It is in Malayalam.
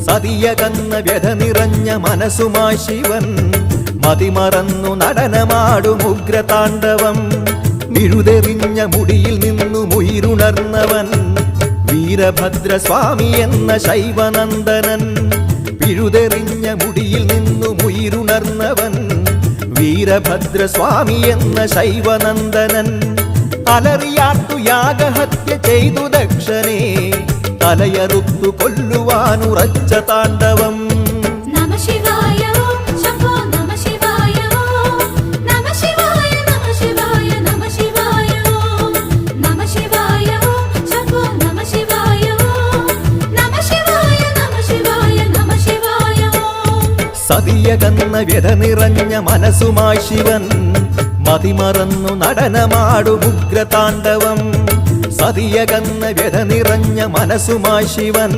സതിയകന്ന വ്യഥ നിറഞ്ഞ മനസ്സുമാ ശിവൻ മതിമറന്നു നടനമാടും ഉഗ്രതാണ്ഡവം. വിഴുതെറിഞ്ഞ മുടിയിൽ നിന്നു മുയിരുണർന്നവൻ വീരഭദ്രസ്വാമി എന്ന ശൈവനന്ദനൻ. വിഴുതെറിഞ്ഞ മുടിയിൽ നിന്നു മുയിരുണർന്നവൻ വീരഭദ്രസ്വാമി എന്ന ശൈവനന്ദനൻ. അലറിയാട്ടു യാഗഹത്യ ചെയ്തു ദക്ഷനെ തലയറുത്തു കൊല്ലുവാനുറച്ച താണ്ഡവം. സതിയകന്ന വ്യഥ നിറഞ്ഞ മനസ്സുമാ ശിവൻ മതിമറന്നു നടനമാടും ഉഗ്രതാണ്ഡവം. സതിയകന്ന വ്യഥ നിറഞ്ഞ മനസ്സുമാ ശിവൻ